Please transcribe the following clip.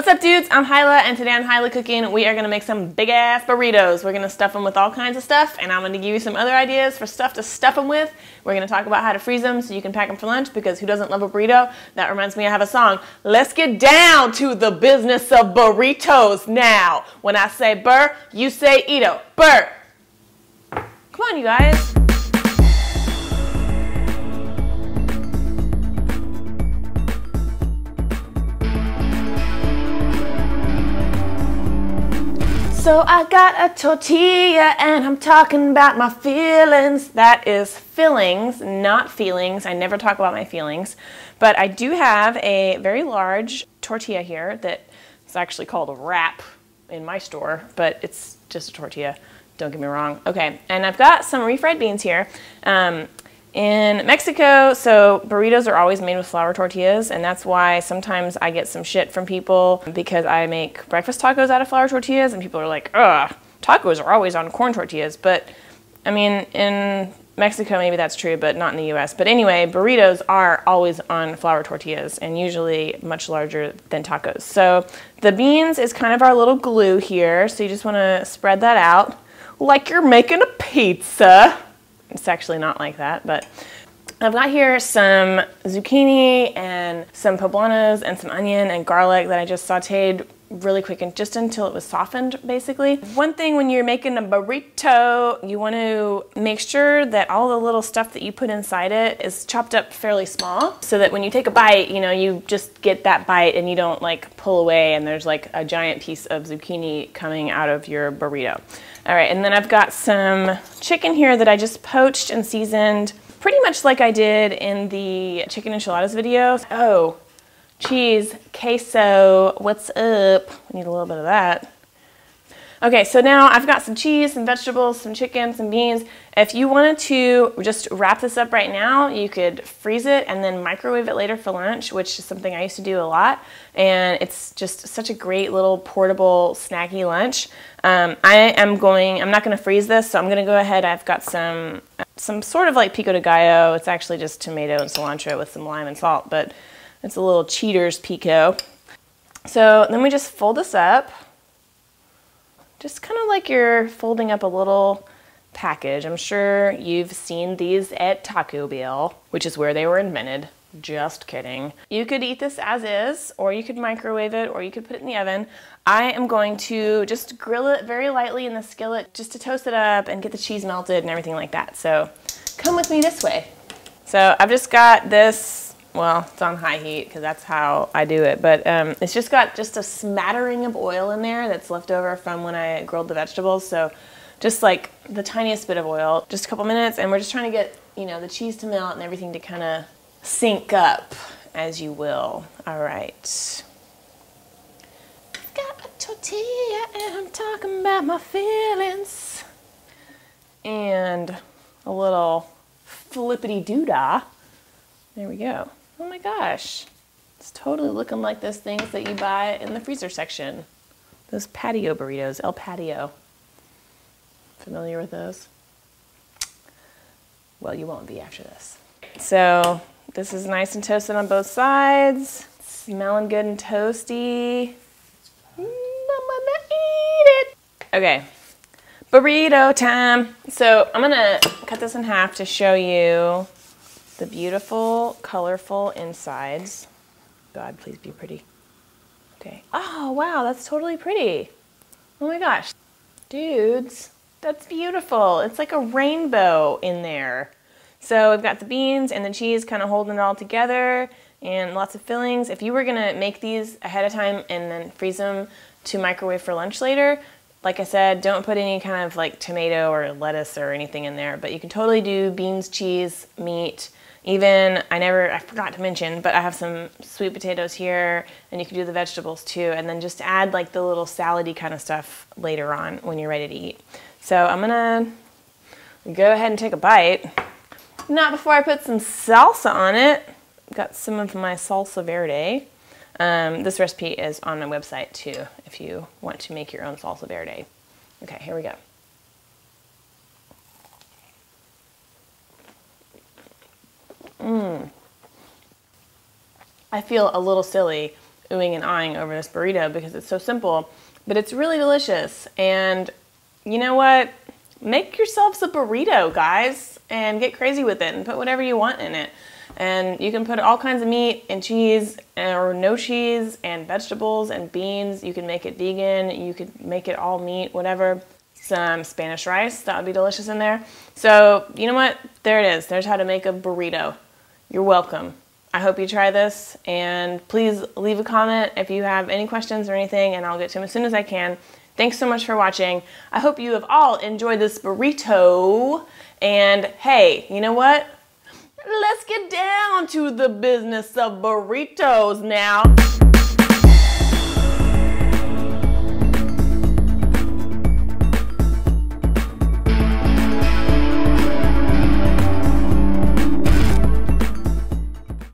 What's up, dudes? I'm Hilah, and today on Hilah Cooking, we are going to make some big-ass burritos. We're going to stuff them with all kinds of stuff, and I'm going to give you some other ideas for stuff to stuff them with. We're going to talk about how to freeze them so you can pack them for lunch, because who doesn't love a burrito? That reminds me, I have a song. Let's get down to the business of burritos now. When I say burr, you say ito. Burr. Come on, you guys. So I got a tortilla and I'm talking about my feelings. That is fillings, not feelings. I never talk about my feelings. But I do have a very large tortilla here that is actually called a wrap in my store, but it's just a tortilla. Don't get me wrong. Okay, and I've got some refried beans here. In Mexico, so burritos are always made with flour tortillas, and that's why sometimes I get some shit from people because I make breakfast tacos out of flour tortillas, and people are like, ugh, tacos are always on corn tortillas. But, I mean, in Mexico maybe that's true, but not in the US. But anyway, burritos are always on flour tortillas, and usually much larger than tacos. So the beans is kind of our little glue here, so you just want to spread that out like you're making a pizza. It's actually not like that, but I've got here some zucchini and some poblanos and some onion and garlic that I just sauteed really quick and just until it was softened, basically. One thing when you're making a burrito, you want to make sure that all the little stuff that you put inside it is chopped up fairly small so that when you take a bite, you know, you just get that bite and you don't like pull away and there's like a giant piece of zucchini coming out of your burrito. All right, and then I've got some chicken here that I just poached and seasoned pretty much like I did in the chicken enchiladas video. Oh, cheese, queso, what's up? I need a little bit of that. Okay, so now I've got some cheese, some vegetables, some chicken, some beans. If you wanted to just wrap this up right now, you could freeze it and then microwave it later for lunch, which is something I used to do a lot. And it's just such a great little portable, snacky lunch. I'm not gonna freeze this, so I'm gonna go ahead. I've got some sort of like pico de gallo. It's actually just tomato and cilantro with some lime and salt, but it's a little cheater's pico. So then we just fold this up. Just kind of like you're folding up a little package. I'm sure you've seen these at Taco Bell, which is where they were invented. Just kidding. You could eat this as is, or you could microwave it, or you could put it in the oven. I am going to just grill it very lightly in the skillet just to toast it up and get the cheese melted and everything like that. So come with me this way. So I've just got this. Well, it's on high heat because that's how I do it, but it's just got just a smattering of oil in there that's left over from when I grilled the vegetables. So just like the tiniest bit of oil, just a couple minutes, and we're just trying to get, you know, the cheese to melt and everything to kind of sync up, as you will. All right. Got a tortilla and I'm talking about my feelings. And a little flippity-doo-dah. There we go. Oh my gosh. It's totally looking like those things that you buy in the freezer section. Those patio burritos, El Patio. Familiar with those? Well, you won't be after this. So this is nice and toasted on both sides. Smelling good and toasty. I'm gonna eat it. Okay, burrito time. So I'm gonna cut this in half to show you the beautiful, colorful insides. God, please be pretty. Okay. Oh, wow, that's totally pretty. Oh my gosh. Dudes, that's beautiful. It's like a rainbow in there. So we've got the beans and the cheese kind of holding it all together and lots of fillings. If you were gonna make these ahead of time and then freeze them to microwave for lunch later, like I said, don't put any kind of like tomato or lettuce or anything in there, but you can totally do beans, cheese, meat. Even, I forgot to mention, but I have some sweet potatoes here, and you can do the vegetables too, and then just add like the little salady kind of stuff later on when you're ready to eat. So I'm gonna go ahead and take a bite. Not before I put some salsa on it. Got some of my salsa verde. This recipe is on my website too, if you want to make your own salsa verde. Okay, here we go. I feel a little silly oohing and ahhing over this burrito because it's so simple, but it's really delicious. And you know what? Make yourselves a burrito, guys, and get crazy with it and put whatever you want in it. And you can put all kinds of meat and cheese or no cheese and vegetables and beans. You can make it vegan. You could make it all meat, whatever. Some Spanish rice, that would be delicious in there. So you know what? There it is. There's how to make a burrito. You're welcome. I hope you try this, and please leave a comment if you have any questions or anything, and I'll get to them as soon as I can. Thanks so much for watching. I hope you have all enjoyed this burrito. And hey, you know what? Let's get down to the business of burritos now.